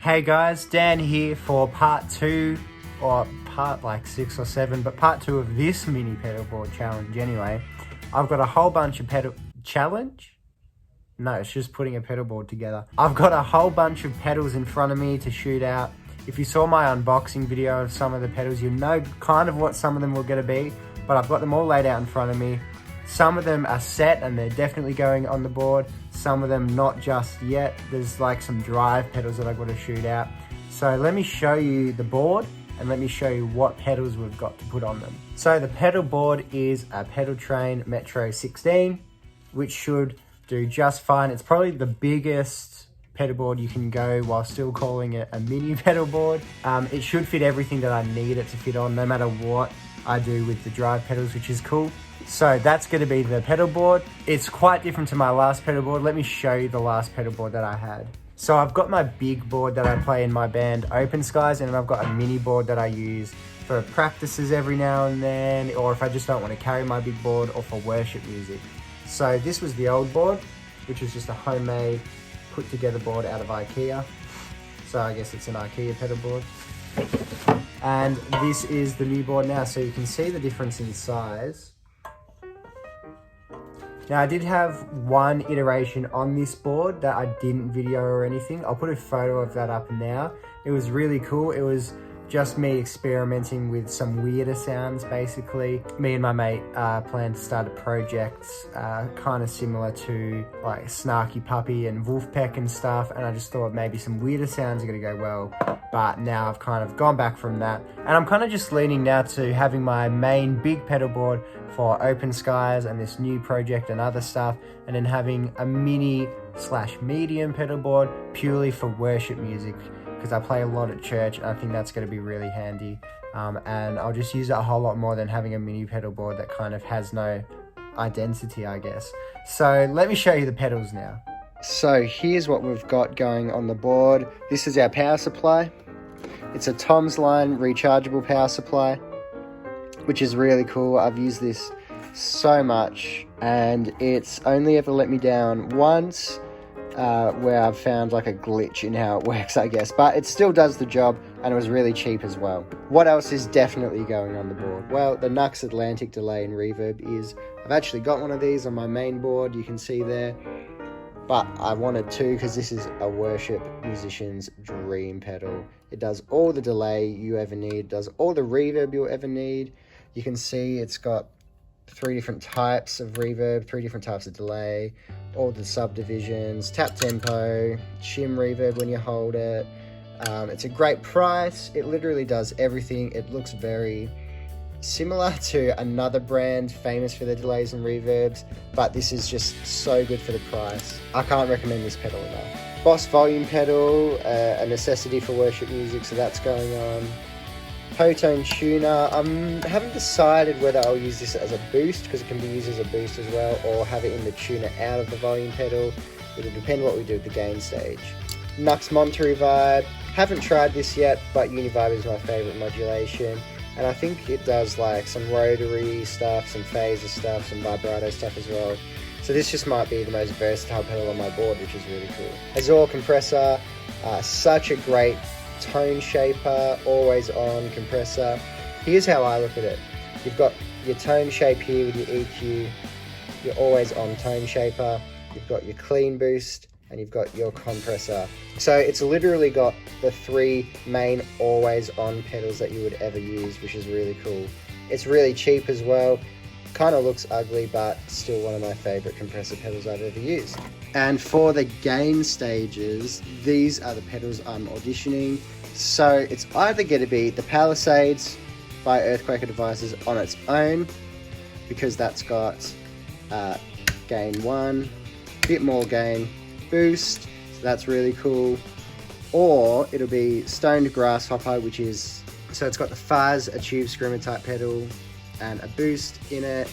Hey guys, Dan here for part 2, or part like 6 or 7, but part 2 of this mini pedalboard challenge anyway. I've got a whole bunch of challenge? No, it's just putting a pedalboard together. I've got a whole bunch of pedals in front of me to shoot out. If you saw my unboxing video of some of the pedals, you know kind of what some of them were going to be, but I've got them all laid out in front of me. Some of them are set and they're definitely going on the board. Some of them not just yet. There's like some drive pedals that I've got to shoot out. So let me show you the board and let me show you what pedals we've got to put on them. So the pedal board is a Pedal Train Metro 16, which should do just fine. It's probably the biggest pedal board you can go while still calling it a mini pedal board. It should fit everything that I need it to fit on, no matter what I do with the drive pedals, which is cool. So that's going to be the pedal board. It's quite different to my last pedal board. Let me show you the last pedal board that I had. So I've got my big board that I play in my band Open Skies, and then I've got a mini board that I use for practices every now and then, or if I just don't want to carry my big board, or for worship music. So this was the old board, which is just a homemade put together board out of IKEA. So I guess it's an IKEA pedal board. And this is the new board now, so you can see the difference in size. Now I did have one iteration on this board that I didn't video or anything. I'll put a photo of that up now. It was really cool. It was just me experimenting with some weirder sounds basically. Me and my mate planned to start a project kind of similar to like Snarky Puppy and Wolfpack and stuff, and I just thought maybe some weirder sounds are gonna go well. But now I've kind of gone back from that, and I'm kind of just leaning now to having my main big pedal board for Open Skies and this new project and other stuff, and then having a mini / medium pedal board purely for worship music, because I play a lot at church and I think that's going to be really handy. And I'll just use it a whole lot more than having a mini pedal board that kind of has no identity, I guess. So let me show you the pedals now. So here's what we've got going on the board. This is our power supply. It's a Tom's Line rechargeable power supply, which is really cool. I've used this so much and it's only ever let me down once, where I've found like a glitch in how it works, I guess, but it still does the job, and it was really cheap as well. What else is definitely going on the board? Well, the Nux Atlantic delay and reverb is. I've actually got one of these on my main board, you can see there, but I wanted two because this is a worship musician's dream pedal. It does all the delay you ever need, does all the reverb you'll ever need. You can see it's got 3 different types of reverb, 3 different types of delay, all the subdivisions, tap tempo, shim reverb when you hold it. It's a great price. It literally does everything. It looks very similar to another brand famous for their delays and reverbs, but this is just so good for the price. I can't recommend this pedal enough. Boss volume pedal, a necessity for worship music, so that's going on. Potone tuner. I haven't decided whether I'll use this as a boost, because it can be used as a boost as well, or have it in the tuner out of the volume pedal. It'll depend what we do at the gain stage. Nux Monterey Vibe. Haven't tried this yet, but Univibe is my favourite modulation. And I think it does like some rotary stuff, some phaser stuff, some vibrato stuff as well. So this just might be the most versatile pedal on my board, which is really cool. Azure compressor. Such a great tone shaper, always on compressor. Here's how I look at it. You've got your tone shape here with your EQ, your always on tone shaper, you've got your clean boost, and you've got your compressor. So it's literally got the 3 main always on pedals that you would ever use, which is really cool. It's really cheap as well. Kind of looks ugly, but still one of my favorite compressor pedals I've ever used. And for the gain stages, these are the pedals I'm auditioning. So it's either going to be the Palisades by Earthquaker Devices on its own, because that's got gain 1, bit more gain, boost, so that's really cool. Or it'll be Stoned Grasshopper, which is, so it's got the fuzz, a tube screamer type pedal, and a boost in it,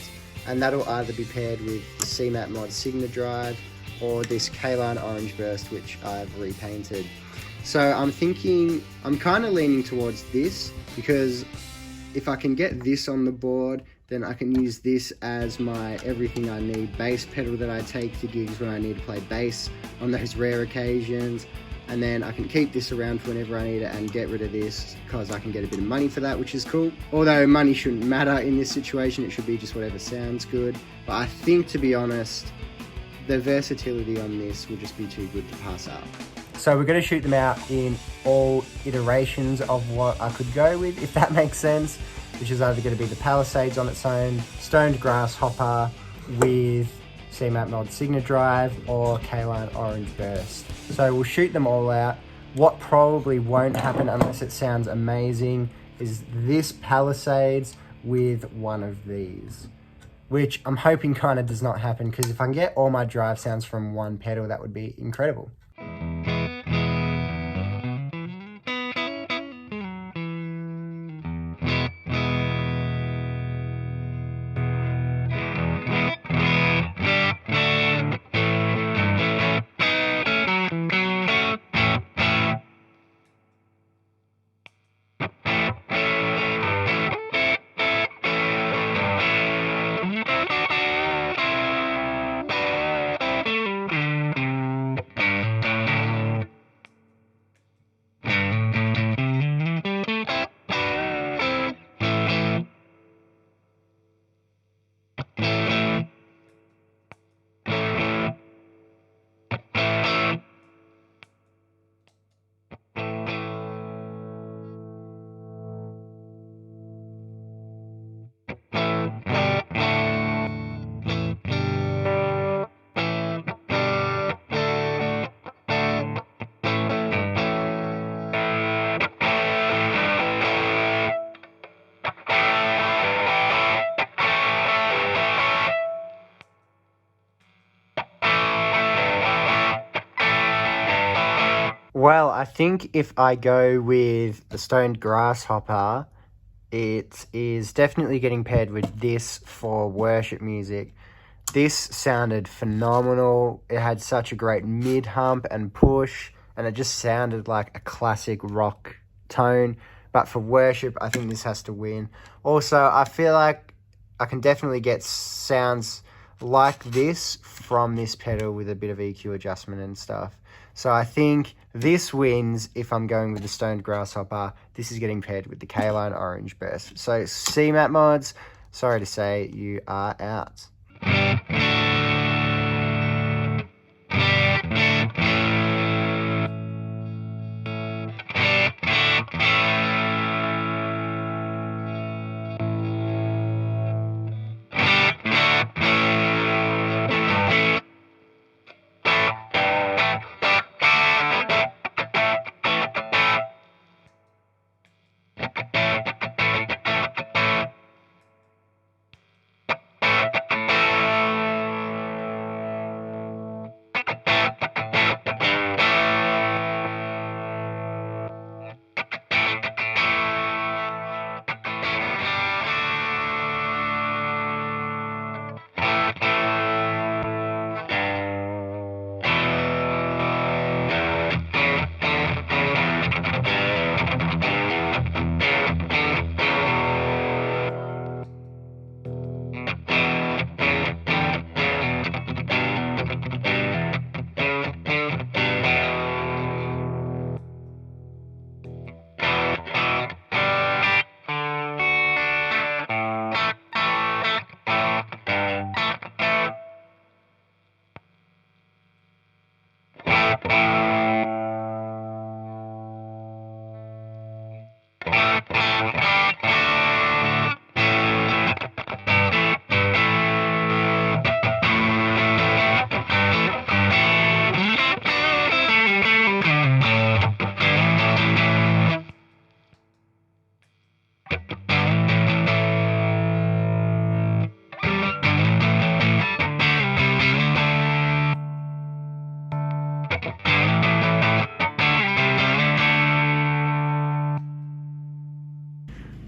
and that'll either be paired with the CMAT Mod Signa Drive or this K-Line Orange Burst, which I've repainted. So I'm thinking, I'm kind of leaning towards this, because if I can get this on the board, then I can use this as my everything I need bass pedal that I take to gigs when I need to play bass on those rare occasions. and then I can keep this around for whenever I need it and get rid of this because I can get a bit of money for that, which is cool. Although money shouldn't matter in this situation, it should be just whatever sounds good. But I think, to be honest, the versatility on this will just be too good to pass up. So we're going to shoot them out in all iterations of what I could go with, if that makes sense, which is either going to be the Palisades on its own, Stoned Grasshopper with C-Map Mod Signet Drive, or K-Line Orange Burst. So we'll shoot them all out. What probably won't happen unless it sounds amazing is this Palisades with one of these, which I'm hoping kind of does not happen, because if I can get all my drive sounds from one pedal, that would be incredible. Well, I think if I go with the Stoned Grasshopper, it is definitely getting paired with this for worship music. This sounded phenomenal. It had such a great mid-hump and push, and it just sounded like a classic rock tone. But for worship, I think this has to win. Also, I feel like I can definitely get sounds like this from this pedal with a bit of EQ adjustment and stuff. So I think this wins if I'm going with the Stoned Grasshopper. This is getting paired with the K-Line Orange Burst. So C-Map Mods, sorry to say, you are out.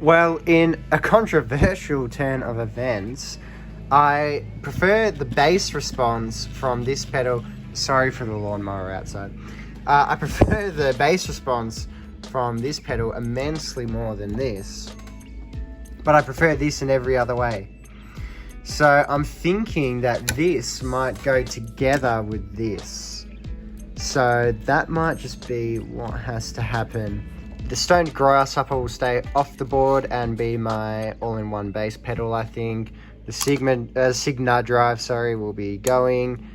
Well, in a controversial turn of events, I prefer the bass response from this pedal. Sorry for the lawnmower outside. I prefer the bass response from this pedal immensely more than this, but I prefer this in every other way. So I'm thinking that this might go together with this. So that might just be what has to happen. The stoned grasshopper will stay off the board and be my all-in-one bass pedal, I think. The Signa drive, sorry, will be going.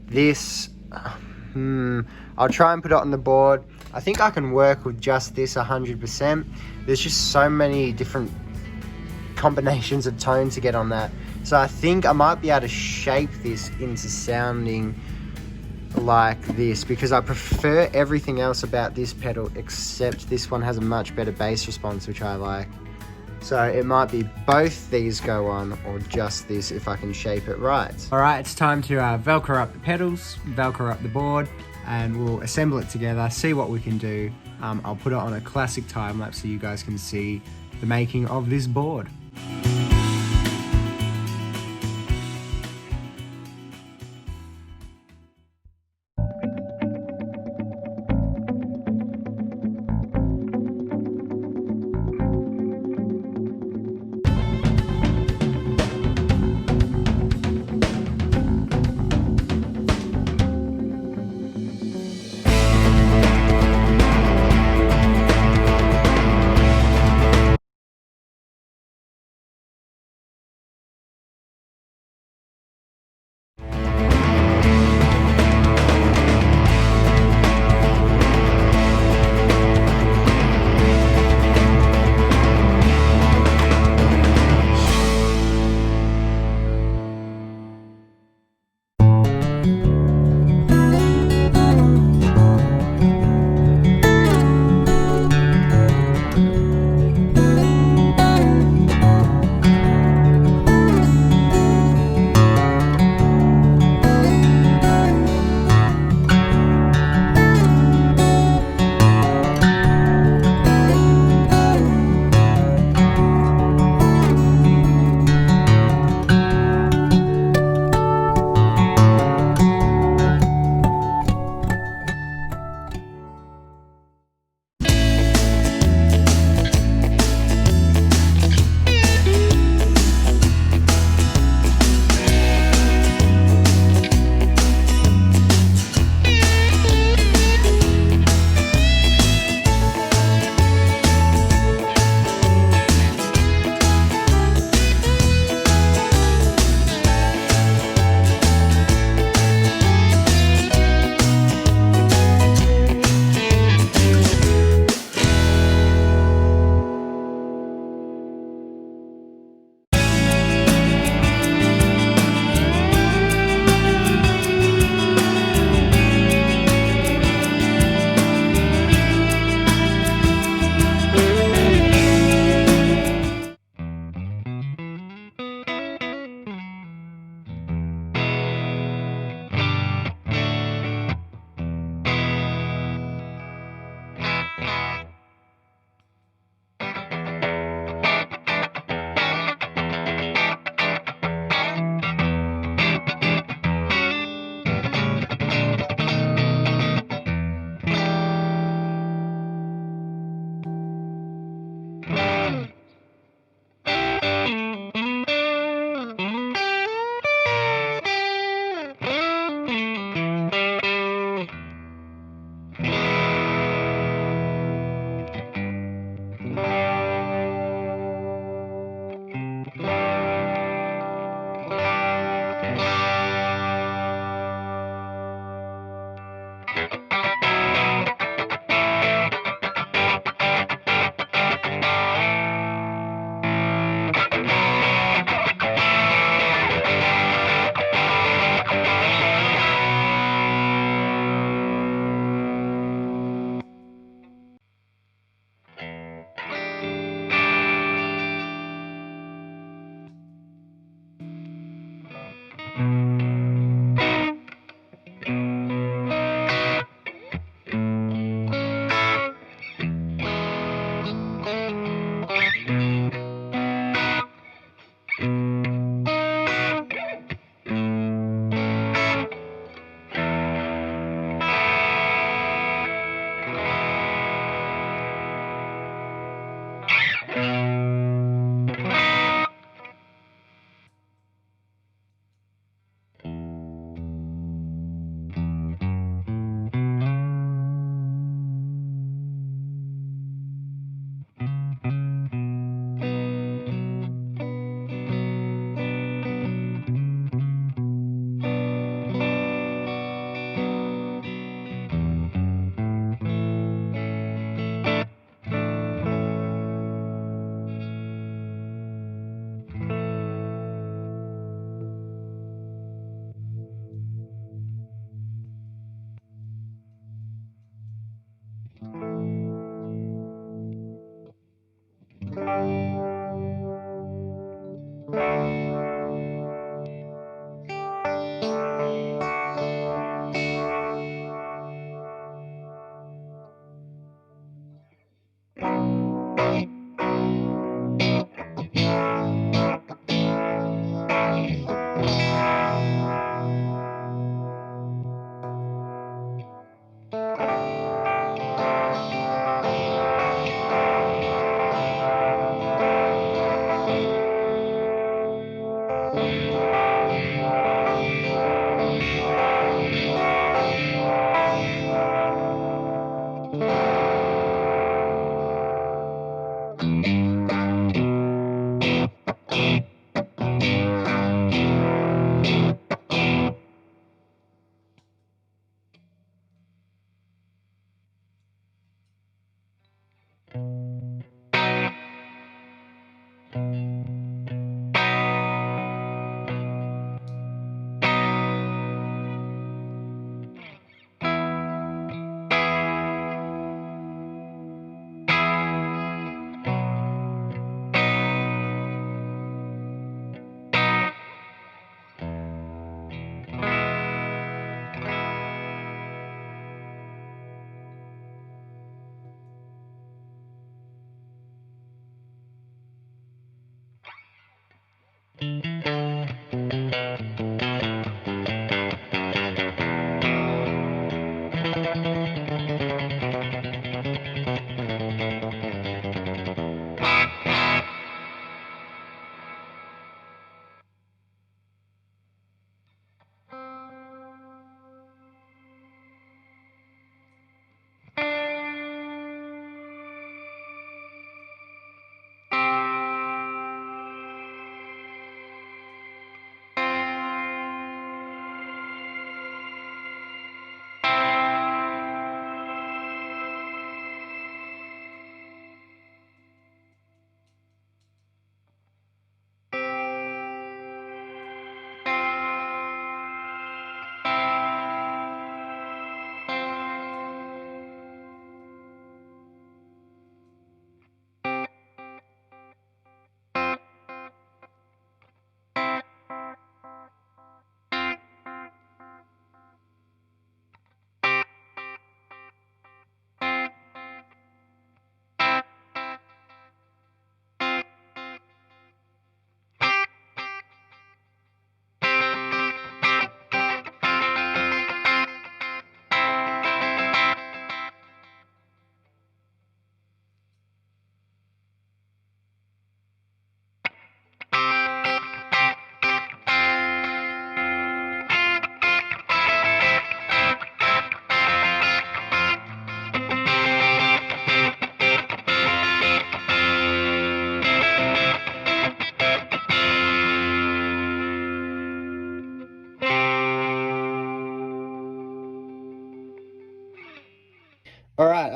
This, I'll try and put it on the board. I think I can work with just this 100%. There's just so many different combinations of tone to get on that. So I think I might be able to shape this into sounding like this, because I prefer everything else about this pedal except this one has a much better bass response, which I like. So it might be both these go on or just this if I can shape it right. All right, it's time to Velcro up the pedals, Velcro up the board, and we'll assemble it together, see what we can do. I'll put it on a classic time lapse so you guys can see the making of this board.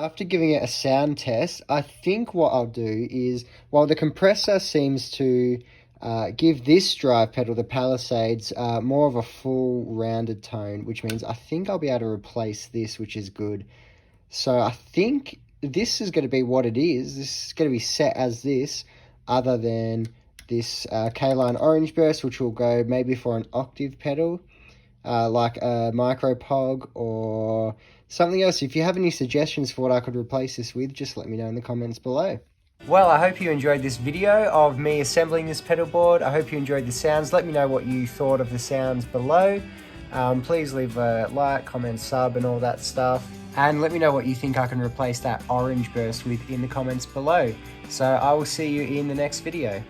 After giving it a sound test, I think what I'll do is, while the compressor seems to give this drive pedal, the Palisades, more of a full rounded tone, which means I think I'll be able to replace this, which is good. So I think this is going to be what it is. This is going to be set as this, other than this K-Line Orange Burst, which will go maybe for an octave pedal, like a Micro Pog or something else. If you have any suggestions for what I could replace this with, just let me know in the comments below. Well, I hope you enjoyed this video of me assembling this pedal board. I hope you enjoyed the sounds. Let me know what you thought of the sounds below. Please leave a like, comment, sub, and all that stuff. And let me know what you think I can replace that Orange Burst with in the comments below. So I will see you in the next video.